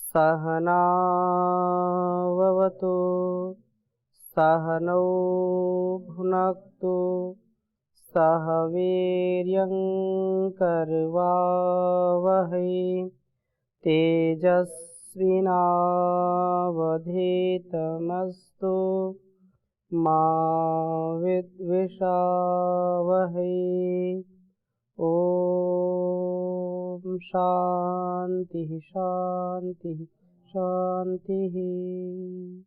सहनाववतु सहनौ भुनक्तु सह वीर्यं करवावहै तेजस्विनावधीतमस्तु मा विद्विषावहै। ओम शांति शांति शांति।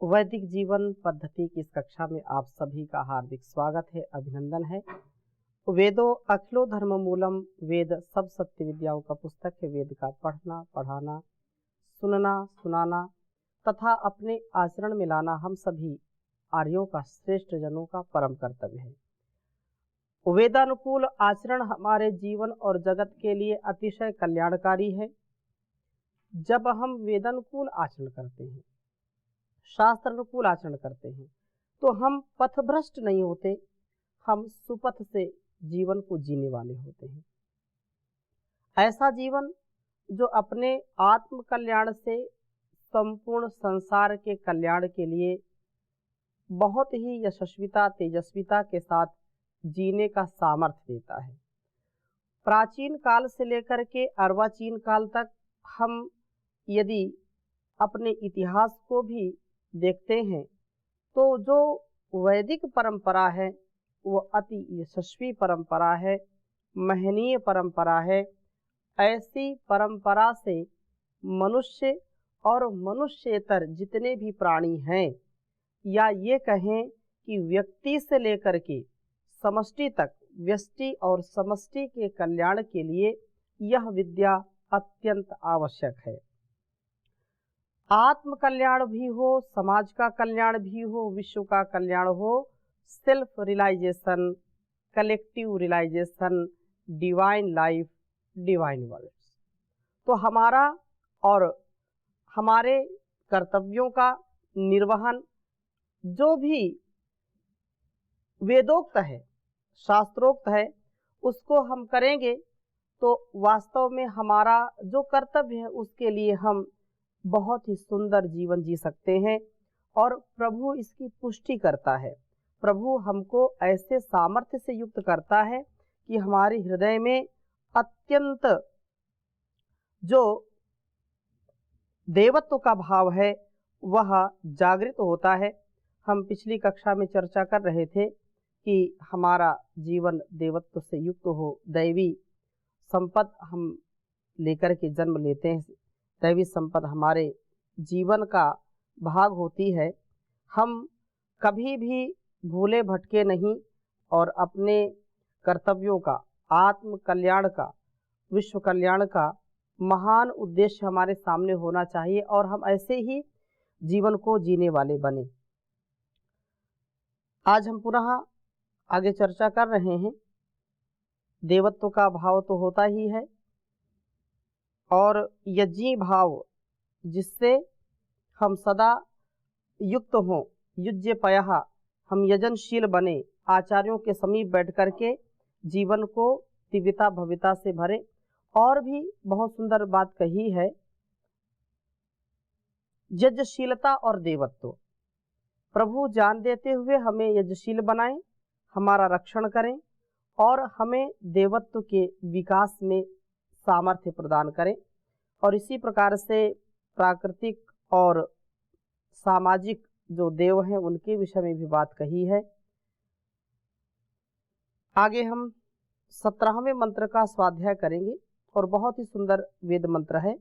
वैदिक जीवन पद्धति की इस कक्षा में आप सभी का हार्दिक स्वागत है, अभिनंदन है। वेदो अखिलो धर्म मूलम, वेद सब सत्य विद्याओं का पुस्तक है। वेद का पढ़ना, पढ़ाना, सुनना, सुनाना तथा अपने आचरण में लाना हम सभी आर्यों का, श्रेष्ठ जनों का परम कर्तव्य है। वेदानुकूल आचरण हमारे जीवन और जगत के लिए अतिशय कल्याणकारी है। जब हम वेदानुकूल आचरण करते हैं, शास्त्र अनुकूल आचरण करते हैं, तो हम पथभ्रष्ट नहीं होते, हम सुपथ से जीवन को जीने वाले होते हैं। ऐसा जीवन जो अपने आत्म कल्याण से संपूर्ण संसार के कल्याण के लिए बहुत ही यशस्विता, तेजस्विता के साथ जीने का सामर्थ्य देता है। प्राचीन काल से लेकर के अर्वाचीन काल तक हम यदि अपने इतिहास को भी देखते हैं तो जो वैदिक परंपरा है वो अति यशस्वी परंपरा है, महनीय परंपरा है। ऐसी परंपरा से मनुष्य और मनुष्येतर जितने भी प्राणी हैं, या ये कहें कि व्यक्ति से लेकर के समष्टि तक, व्यष्टि और समष्टि के कल्याण के लिए यह विद्या अत्यंत आवश्यक है। आत्म कल्याण भी हो, समाज का कल्याण भी हो, विश्व का कल्याण हो, self realization, collective realization, divine life, divine world. तो हमारा और हमारे कर्तव्यों का निर्वहन जो भी वेदोक्त है, शास्त्रोक्त है, उसको हम करेंगे तो वास्तव में हमारा जो कर्तव्य है उसके लिए हम बहुत ही सुंदर जीवन जी सकते हैं। और प्रभु इसकी पुष्टि करता है। प्रभु हमको ऐसे सामर्थ्य से युक्त करता है कि हमारे हृदय में अत्यंत जो देवत्व का भाव है वह जागृत होता है। हम पिछली कक्षा में चर्चा कर रहे थे कि हमारा जीवन देवत्व से युक्त हो, दैवी संपत्ति हम लेकर के जन्म लेते हैं, दैवी संपत्ति हमारे जीवन का भाग होती है। हम कभी भी भूले भटके नहीं और अपने कर्तव्यों का, आत्म कल्याण का, विश्व कल्याण का महान उद्देश्य हमारे सामने होना चाहिए और हम ऐसे ही जीवन को जीने वाले बने। आज हम पुनः आगे चर्चा कर रहे हैं। देवत्व का भाव तो होता ही है और यज्ञी भाव, जिससे हम सदा युक्त हों, युज्य पयः, हम यजनशील बने, आचार्यों के समीप बैठ कर के जीवन को दिव्यता भव्यता से भरे। और भी बहुत सुंदर बात कही है, यज्ञशीलता और देवत्व। प्रभु जान देते हुए हमें यज्ञशील बनाएं, हमारा रक्षण करें और हमें देवत्व के विकास में सामर्थ्य प्रदान करें। और इसी प्रकार से प्राकृतिक और सामाजिक जो देव हैं उनके विषय में भी बात कही है। आगे हम 17वें मंत्र का स्वाध्याय करेंगे और बहुत ही सुंदर वेद मंत्र है।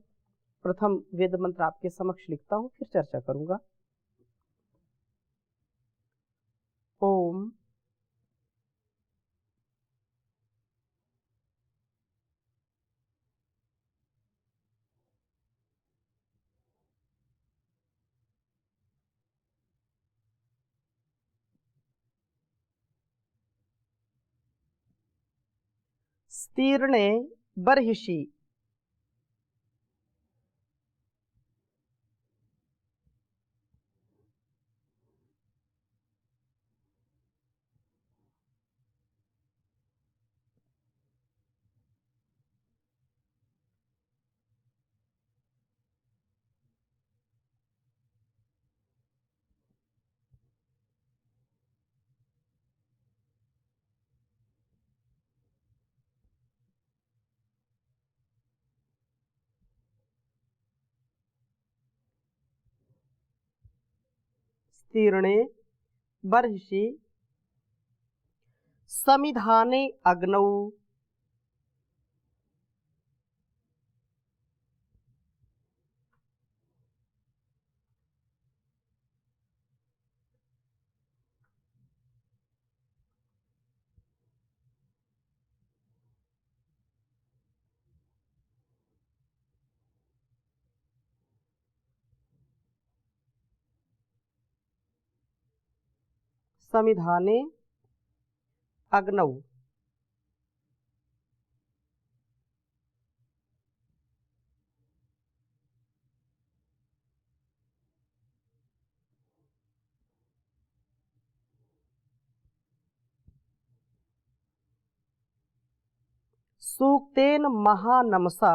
प्रथम वेद मंत्र आपके समक्ष लिखता हूं, फिर चर्चा करूंगा। ओम स्तीर्णे बर्हिषि तीर्णे बर्हिषि समिधाने अग्नौ समिधाने अग्नौ। सूक्तेन महानमसा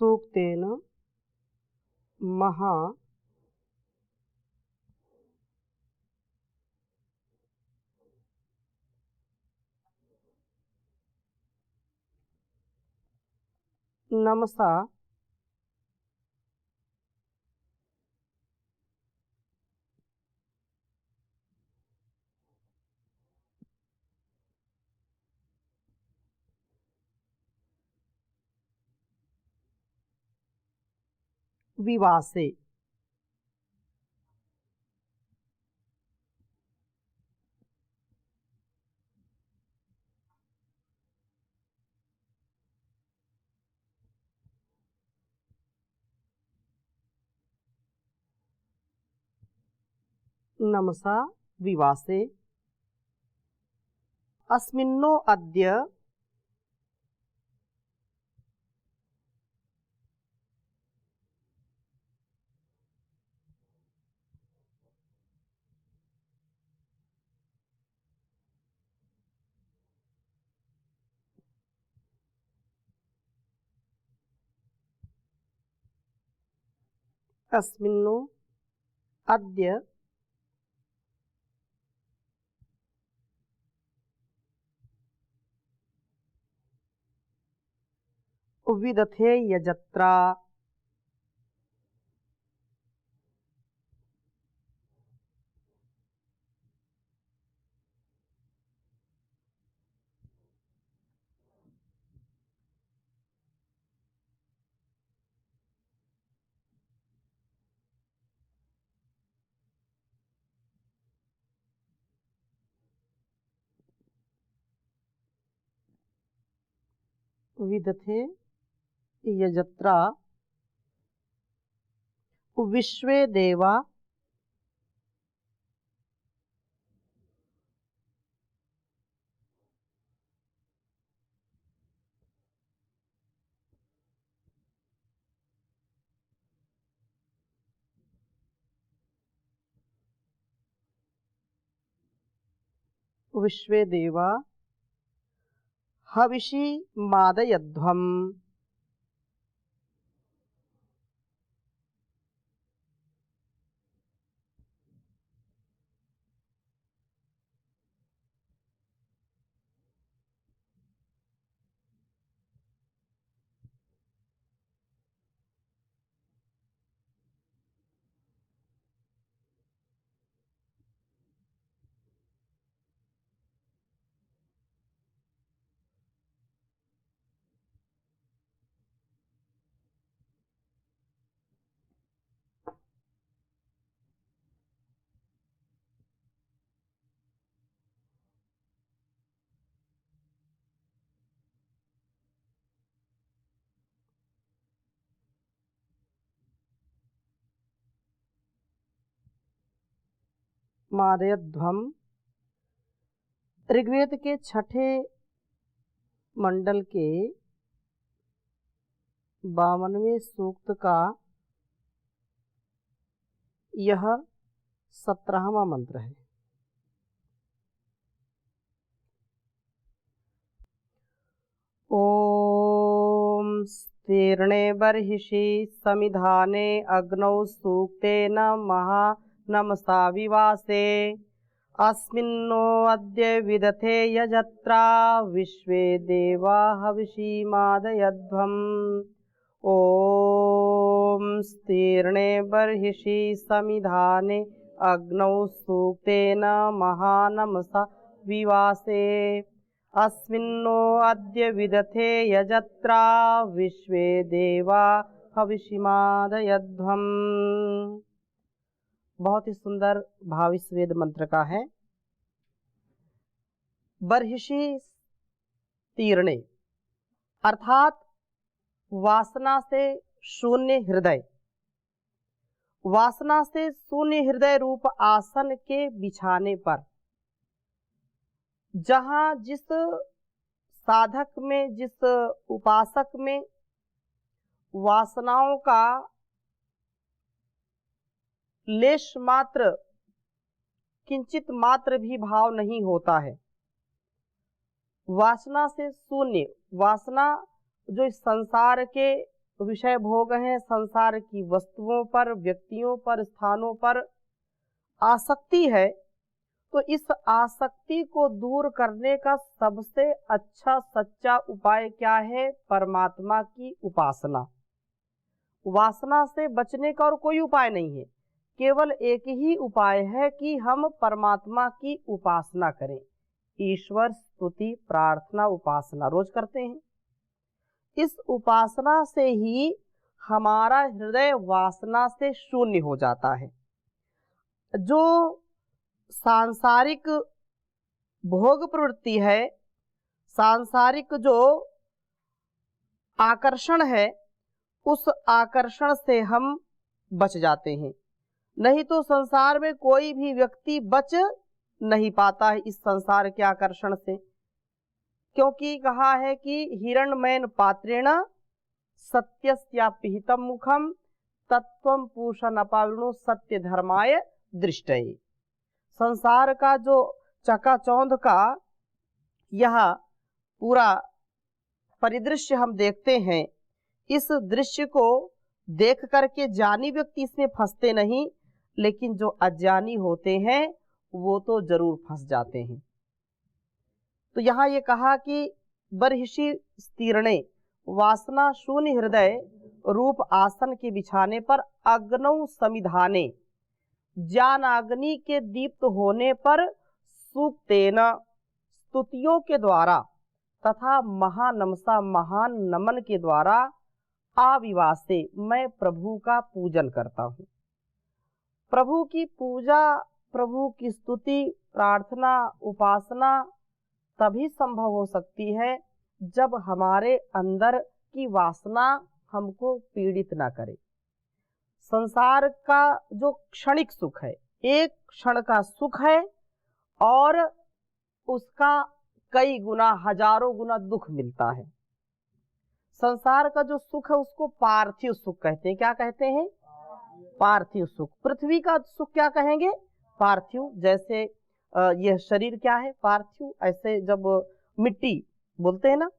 सूक्तेन महा नमसा विवासे। नमसा विवासे। अस्मिन्नो अद्य अस्मिन्नो अद्य विदथे यजत्रा। विदथे यजत्रा विश्वे देवा विश्वे देवा हविषि मादयध्वम्। मादयध्वम् ऋग्वेद के छठे मंडल के 52वें सूक्त का यह 17वां मंत्र है। ओम तीर्णे बर्हिषि समिधाने अग्नौ सूक्तेन महानमसा विवासे अस्मिन्नो अद्य विदथे यजत्रा विश्वे देवा हविषीमादयध्वम्। ॐ तीर्णे बर्हिषि समिधाने अग्नौ सूक्तेन महानमसा विवासे अस्मिन्नो अद्य विदथे यजत्रा विश्वे देवा हविषीमादयध्वम्। बहुत ही सुंदर भाव इस वेद मंत्र का है। बर्हिषि तीर्णे अर्थात वासना से शून्य हृदय, वासना से शून्य हृदय रूप आसन के बिछाने पर, जहाँ जिस साधक में, जिस उपासक में वासनाओं का लेश मात्र, किंचित मात्र भी भाव नहीं होता है, वासना से शून्य, वासना जो इस संसार के विषय भोग हैं, संसार की वस्तुओं पर, व्यक्तियों पर, स्थानों पर आसक्ति है, तो इस आसक्ति को दूर करने का सबसे अच्छा सच्चा उपाय क्या है? परमात्मा की उपासना। वासना से बचने का और कोई उपाय नहीं है, केवल एक ही उपाय है कि हम परमात्मा की उपासना करें। ईश्वर स्तुति प्रार्थना उपासना रोज करते हैं। इस उपासना से ही हमारा हृदय वासना से शून्य हो जाता है। जो सांसारिक भोग प्रवृत्ति है, सांसारिक जो आकर्षण है, उस आकर्षण से हम बच जाते हैं। नहीं तो संसार में कोई भी व्यक्ति बच नहीं पाता है इस संसार के आकर्षण से, क्योंकि कहा है कि हिरण्मयेन पात्रेण सत्यस्यापिहितं मुखम तत्वं पूषण अपावृणु सत्य धर्माय दृष्टये। संसार का जो चकाचौंध का यह पूरा परिदृश्य हम देखते हैं, इस दृश्य को देख करके ज्ञानी व्यक्ति इसमें फंसते नहीं, लेकिन जो अज्ञानी होते हैं वो तो जरूर फंस जाते हैं। तो यहाँ ये कहा कि बर्हिषि तीर्णे वासना शून्य हृदय रूप आसन के बिछाने पर अग्नौ समिधाने ज्ञानाग्नि के दीप्त होने पर सूक्तेन स्तुतियों के द्वारा तथा महानमसा महान नमन के द्वारा आविवासे मैं प्रभु का पूजन करता हूँ। प्रभु की पूजा, प्रभु की स्तुति प्रार्थना उपासना तभी संभव हो सकती है जब हमारे अंदर की वासना हमको पीड़ित ना करे। संसार का जो क्षणिक सुख है, एक क्षण का सुख है और उसका कई गुना हजारों गुना दुख मिलता है। संसार का जो सुख है उसको पार्थिव सुख कहते हैं। क्या कहते हैं? पार्थिव सुख। पृथ्वी का सुख क्या कहेंगे? पार्थिव। जैसे यह शरीर क्या है? पार्थिव। ऐसे जब मिट्टी बोलते हैं ना,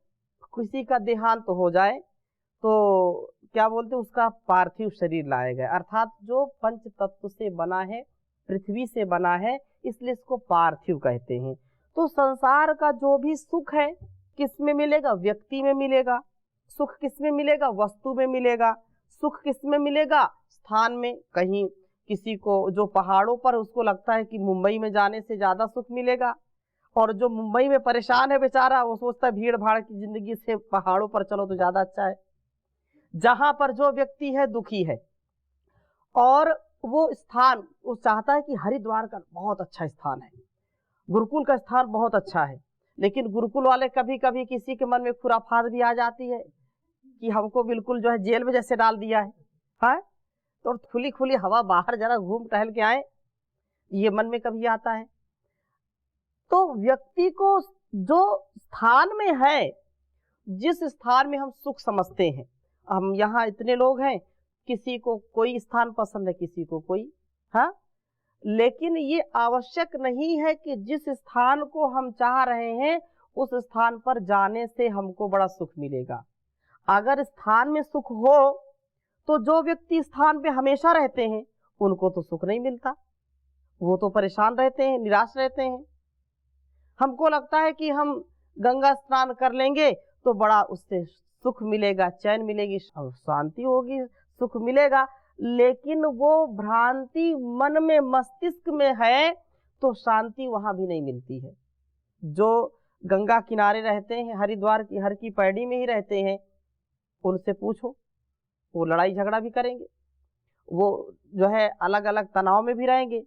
किसी का देहांत हो जाए तो क्या बोलते हैं? उसका पार्थिव शरीर लाया गया। अर्थात जो पंच तत्व से बना है, पृथ्वी से बना है, इसलिए इसको पार्थिव कहते हैं। तो संसार का जो भी सुख है किस में मिलेगा? व्यक्ति में मिलेगा। सुख किस में मिलेगा? वस्तु में मिलेगा। सुख किस में मिलेगा? स्थान में। कहीं किसी को जो पहाड़ों पर, उसको लगता है कि मुंबई में जाने से ज्यादा सुख मिलेगा, और जो मुंबई में परेशान है बेचारा, वो सोचता है भीड़ भाड़ की जिंदगी से पहाड़ों पर चलो तो ज्यादा अच्छा है। जहां पर जो व्यक्ति है दुखी है, और वो स्थान वो चाहता है कि हरिद्वार का बहुत अच्छा स्थान है, गुरुकुल का स्थान बहुत अच्छा है, लेकिन गुरुकुल वाले कभी कभी किसी के मन में खुराफात भी आ जाती है कि हमको बिल्कुल जो है जेल में जैसे डाल दिया है, हाँ? तो खुली खुली हवा, बाहर जरा घूम टहल के आए, ये मन में कभी आता है। तो व्यक्ति को जो स्थान में है, जिस स्थान में हम सुख समझते हैं, हम यहाँ इतने लोग हैं, किसी को कोई स्थान पसंद है, किसी को कोई, हाँ, लेकिन ये आवश्यक नहीं है कि जिस स्थान को हम चाह रहे हैं उस स्थान पर जाने से हमको बड़ा सुख मिलेगा। अगर स्थान में सुख हो तो जो व्यक्ति स्थान पे हमेशा रहते हैं उनको तो सुख नहीं मिलता, वो तो परेशान रहते हैं, निराश रहते हैं। हमको लगता है कि हम गंगा स्नान कर लेंगे तो बड़ा उससे सुख मिलेगा, चैन मिलेगी, शांति होगी, सुख मिलेगा, लेकिन वो भ्रांति मन में, मस्तिष्क में है तो शांति वहां भी नहीं मिलती है। जो गंगा किनारे रहते हैं, हरिद्वार की हर की पैड़ी में ही रहते हैं, उनसे पूछो, वो लड़ाई झगड़ा भी करेंगे, वो जो है अलग अलग तनाव में भी रहेंगे,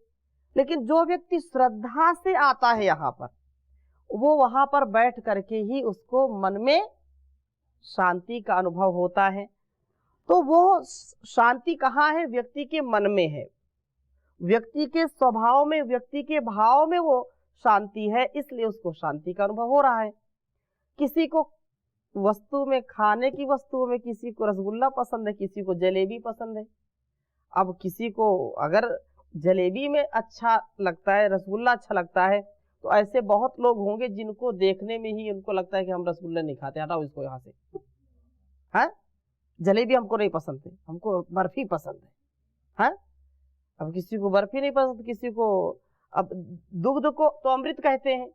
लेकिन जो व्यक्ति श्रद्धा से आता है यहाँ पर, वो वहां पर बैठ करके ही उसको मन में शांति का अनुभव होता है। तो वो शांति कहाँ है? व्यक्ति के मन में है, व्यक्ति के स्वभाव में, व्यक्ति के भाव में वो शांति है, इसलिए उसको शांति का अनुभव हो रहा है। किसी को वस्तु में, खाने की वस्तुओं में, किसी को रसगुल्ला पसंद है, किसी को जलेबी पसंद है। अब किसी को अगर जलेबी में अच्छा लगता है, रसगुल्ला अच्छा लगता है, तो ऐसे बहुत लोग होंगे जिनको देखने में ही उनको लगता है कि हम रसगुल्ला नहीं खाते, हटाओ इसको यहाँ से, है जलेबी हमको नहीं पसंद है, हमको बर्फी पसंद है। अब किसी को बर्फी नहीं पसंद, किसी को, अब दूध को तो अमृत कहते हैं,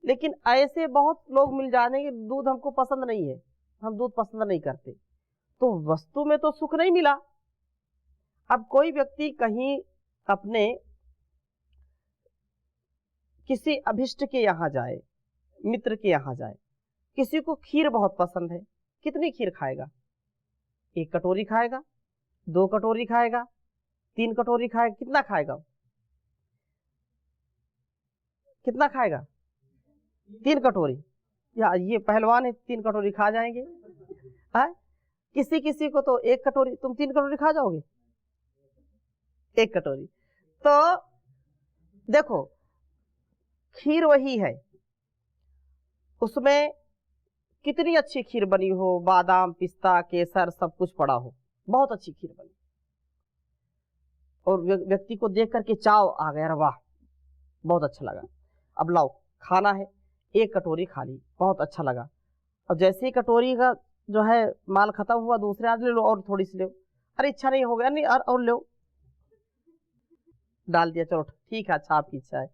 लेकिन ऐसे बहुत लोग मिल जाने के दूध हमको पसंद नहीं है, हम दूध पसंद नहीं करते, तो वस्तु में तो सुख नहीं मिला। अब कोई व्यक्ति कहीं अपने किसी अभिष्ट के यहाँ जाए, मित्र के यहाँ जाए, किसी को खीर बहुत पसंद है, कितनी खीर खाएगा? 1 कटोरी खाएगा, 2 कटोरी खाएगा, 3 कटोरी खाएगा, कितना खाएगा? कितना खाएगा? 3 कटोरी। या ये पहलवान है, 3 कटोरी खा जाएंगे, है? किसी किसी को तो 1 कटोरी, तुम 3 कटोरी खा जाओगे, 1 कटोरी। तो देखो, खीर वही है, उसमें कितनी अच्छी खीर बनी हो, बादाम, पिस्ता, केसर सब कुछ पड़ा हो, बहुत अच्छी खीर बनी, और व्यक्ति को देख करके चाव आ गया, वाह बहुत अच्छा लगा, अब लाओ खाना है, 1 कटोरी खा ली, बहुत अच्छा लगा। अब जैसे ही कटोरी का जो है माल खत्म हुआ, दूसरे आदमी ले लो और थोड़ी सी लो, अरे इच्छा नहीं हो गया, नहीं और लो, डाल दिया, चलो ठीक है, अच्छा आपकी इच्छा है।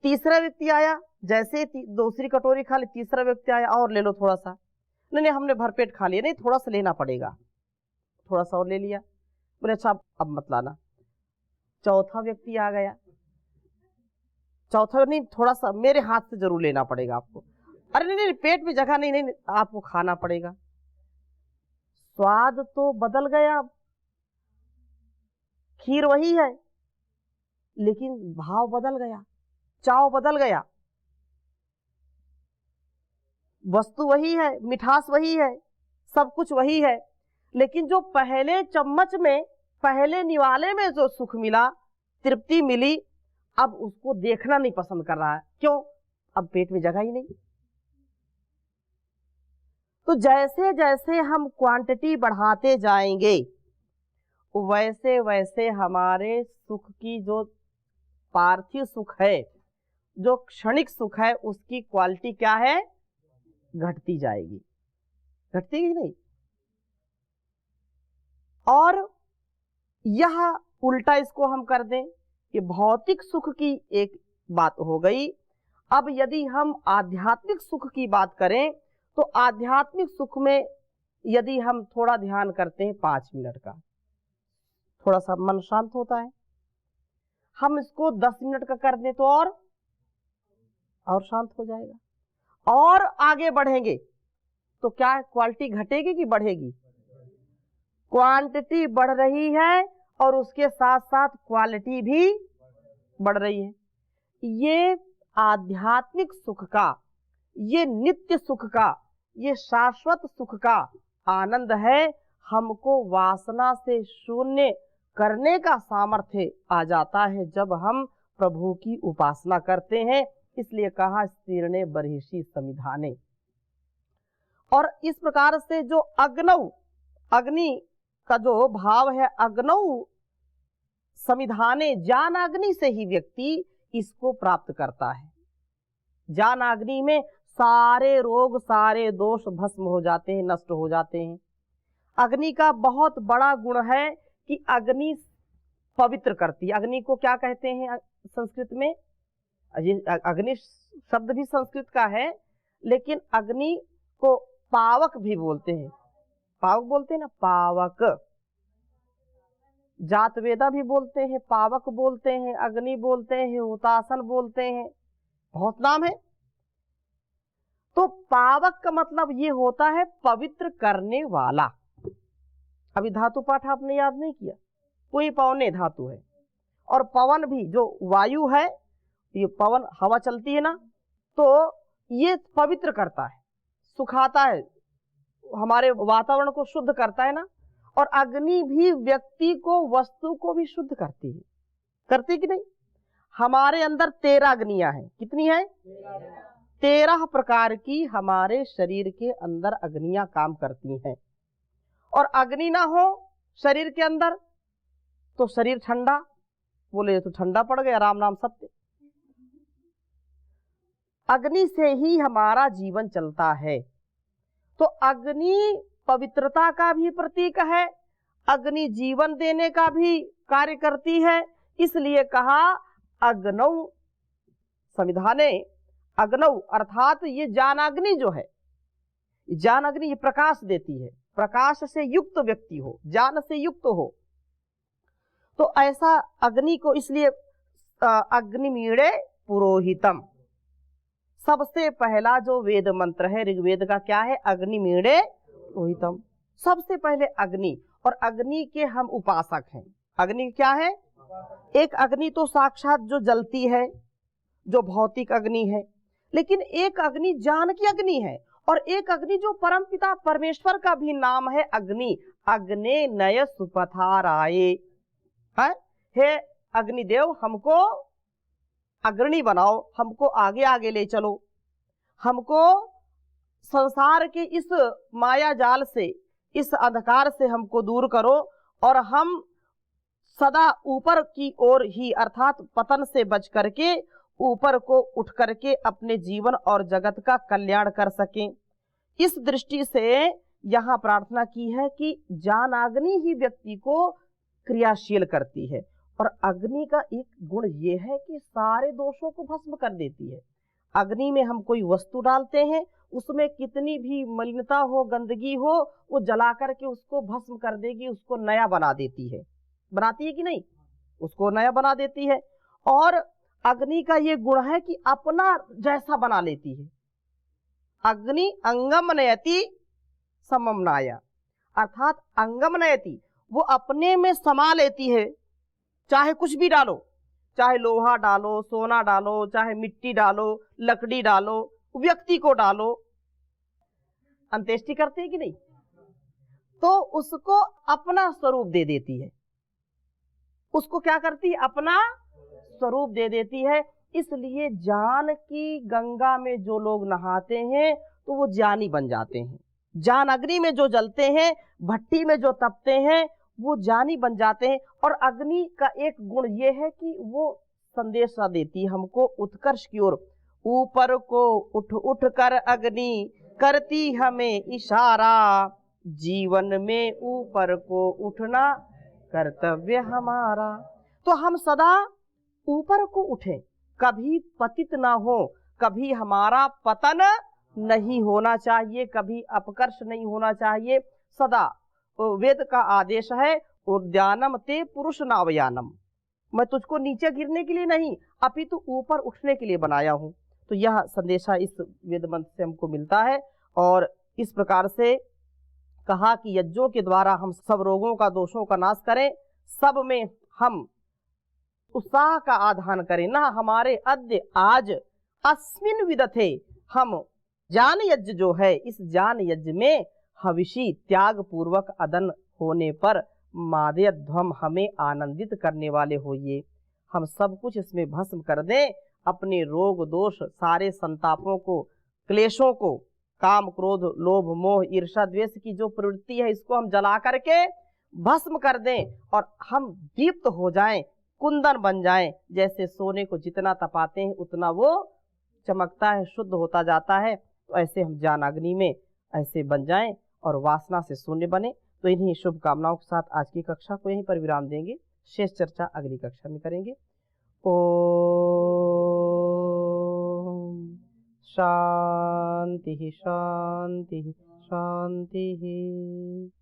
तीसरा व्यक्ति आया, जैसे दूसरी कटोरी खा ली, तीसरा व्यक्ति आया, और ले लो थोड़ा सा, नहीं नहीं हमने भरपेट खा लिया, नहीं थोड़ा सा लेना पड़ेगा, थोड़ा सा और ले लिया, बोले अच्छा अब मत लाना। चौथा व्यक्ति आ गया, चौथा, नहीं थोड़ा सा मेरे हाथ से जरूर लेना पड़ेगा आपको, अरे नहीं नहीं पेट में जगह नहीं, नहीं आपको खाना पड़ेगा। स्वाद तो बदल गया, खीर वही है लेकिन भाव बदल गया, चाव बदल गया, वस्तु वही है, मिठास वही है, सब कुछ वही है, लेकिन जो पहले चम्मच में, पहले निवाले में जो सुख मिला, तृप्ति मिली, अब उसको देखना नहीं पसंद कर रहा है। क्यों? अब पेट में जगह ही नहीं। तो जैसे जैसे हम क्वांटिटी बढ़ाते जाएंगे, वैसे वैसे हमारे सुख की जो पार्थिव सुख है, जो क्षणिक सुख है, उसकी क्वालिटी क्या है? घटती जाएगी, घटती ही नहीं। और यह उल्टा इसको हम कर दें, ये भौतिक सुख की एक बात हो गई। अब यदि हम आध्यात्मिक सुख की बात करें, तो आध्यात्मिक सुख में यदि हम थोड़ा ध्यान करते हैं 5 मिनट का, थोड़ा सा मन शांत होता है। हम इसको 10 मिनट का कर दें तो और शांत हो जाएगा, और आगे बढ़ेंगे तो क्या क्वालिटी घटेगी कि बढ़ेगी? क्वांटिटी बढ़ रही है और उसके साथ साथ क्वालिटी भी बढ़ रही है। ये आध्यात्मिक सुख का, ये नित्य सुख का, ये शाश्वत सुख का आनंद है। हमको वासना से शून्य करने का सामर्थ्य आ जाता है जब हम प्रभु की उपासना करते हैं। इसलिए कहा स्तीर्णे बर्हिषि समिधाने। और इस प्रकार से जो अग्नौ, अग्नि का जो भाव है, अग्नौ समिधाने, ज्ञानाग्नि से ही व्यक्ति इसको प्राप्त करता है। ज्ञानाग्नि में सारे रोग सारे दोष भस्म हो जाते हैं, नष्ट हो जाते हैं। अग्नि का बहुत बड़ा गुण है कि अग्नि पवित्र करती है। अग्नि को क्या कहते हैं संस्कृत में? ये अग्नि शब्द भी संस्कृत का है, लेकिन अग्नि को पावक भी बोलते हैं। पावक बोलते हैं ना, पावक। जातवेदा भी बोलते हैं, पावक बोलते हैं, अग्नि बोलते हैं, हुतासन बोलते हैं, बहुत नाम है। तो पावक का मतलब ये होता है पवित्र करने वाला। अभी धातु पाठ आपने याद नहीं किया, कोई पवने धातु है, और पवन भी जो वायु है, ये पवन हवा चलती है ना, तो ये पवित्र करता है, सुखाता है, हमारे वातावरण को शुद्ध करता है ना। और अग्नि भी व्यक्ति को वस्तु को भी शुद्ध करती है, करती कि नहीं? हमारे अंदर 13 अग्नियां हैं। कितनी है? 13 प्रकार की हमारे शरीर के अंदर अग्नियां काम करती हैं। और अग्नि ना हो शरीर के अंदर तो शरीर ठंडा, बोले तो ठंडा पड़ गया, राम नाम सत्य। अग्नि से ही हमारा जीवन चलता है। तो अग्नि पवित्रता का भी प्रतीक है, अग्नि जीवन देने का भी कार्य करती है। इसलिए कहा अग्नौ संविधाने अग्नौ, अर्थात ये ज्ञानाग्नि जो है, ज्ञानाग्नि ये प्रकाश देती है, प्रकाश से युक्त व्यक्ति हो, ज्ञान से युक्त हो। तो ऐसा अग्नि को इसलिए अग्निमीणे पुरोहितम, सबसे पहला जो वेद मंत्र है ऋग्वेद का क्या है? अग्निमीणे पुरोहितम। सबसे पहले अग्नि, और अग्नि के हम उपासक हैं। अग्नि क्या है? एक अग्नि तो साक्षात जो जलती है, जो भौतिक अग्नि है, लेकिन एक अग्नि ज्ञान की अग्नि है, और एक अग्नि जो परमपिता परमेश्वर का भी नाम है अग्नि। अग्ने नय सुपथाराये, हे अग्निदेव हमको अग्रणी बनाओ, हमको आगे आगे ले चलो, हमको संसार के इस माया जाल से, इस अंधकार से हमको दूर करो, और हम सदा ऊपर की ओर ही अर्थात पतन से बच करके ऊपर को उठ करके अपने जीवन और जगत का कल्याण कर सकें। इस दृष्टि से यहाँ प्रार्थना की है कि ज्ञानाग्नि ही व्यक्ति को क्रियाशील करती है। और अग्नि का एक गुण ये है कि सारे दोषों को भस्म कर देती है। अग्नि में हम कोई वस्तु डालते हैं, उसमें कितनी भी मलिनता हो, गंदगी हो, वो जला करके उसको भस्म कर देगी, उसको नया बना देती है। बनाती है कि नहीं? उसको नया बना देती है। और अग्नि का ये गुण है कि अपना जैसा बना लेती है। अग्नि अंगम नयति समम नाया, अर्थात अंगम नयति, वो अपने में समा लेती है। चाहे कुछ भी डालो, चाहे लोहा डालो, सोना डालो, चाहे मिट्टी डालो, लकड़ी डालो, व्यक्ति को डालो, अंत्येष्टि करते हैं कि नहीं, तो उसको अपना स्वरूप दे देती है। उसको क्या करती है? अपना स्वरूप दे देती है। इसलिए ज्ञान की गंगा में जो लोग नहाते हैं तो वो ज्ञानी बन जाते हैं। ज्ञान अग्नि में जो जलते हैं, भट्टी में जो तपते हैं, वो ज्ञानी बन जाते हैं। और अग्नि का एक गुण ये है कि वो संदेश देती है हमको उत्कर्ष की ओर। ऊपर को उठ उठ कर अग्नि करती हमें इशारा, जीवन में ऊपर को उठना कर्तव्य हमारा। तो हम सदा ऊपर को उठें, कभी पतित ना हो, कभी हमारा पतन नहीं होना चाहिए, कभी अपकर्ष नहीं होना चाहिए। सदा वेद का आदेश है उद्यानम ते पुरुष नावयानम, मैं तुझको नीचे गिरने के लिए नहीं अपितु ऊपर उठने के लिए बनाया हूँ। तो यह संदेशा इस वेद मंत्र से हमको मिलता है। और इस प्रकार से कहा कि यज्ञों के द्वारा हम सब रोगों का, दोषों का नाश करें, सब में हम उत्साह का आधान करें। ना हमारे अद्य आज अस्मिन विदथे, हम ज्ञान यज्ञ जो है, इस ज्ञान यज्ञ में हविषी त्याग पूर्वक अदन होने पर मादयध्वम हमें आनंदित करने वाले होइए। हम सब कुछ इसमें भस्म कर दें, अपने रोग दोष सारे संतापों को, क्लेशों को, काम क्रोध लोभ मोह ईर्षा द्वेष की जो प्रवृत्ति है, इसको हम जला करके भस्म कर दें और हम दीप्त हो जाएं, कुंदन बन जाएं। जैसे सोने को जितना तपाते हैं उतना वो चमकता है, शुद्ध होता जाता है। तो ऐसे हम ज्ञानाग्नि में ऐसे बन जाएं और वासना से शून्य बने। तो इन्हीं शुभकामनाओं के साथ आज की कक्षा को यहीं पर विराम देंगे। शेष चर्चा अगली कक्षा में करेंगे। ओम शांति शांति शांति।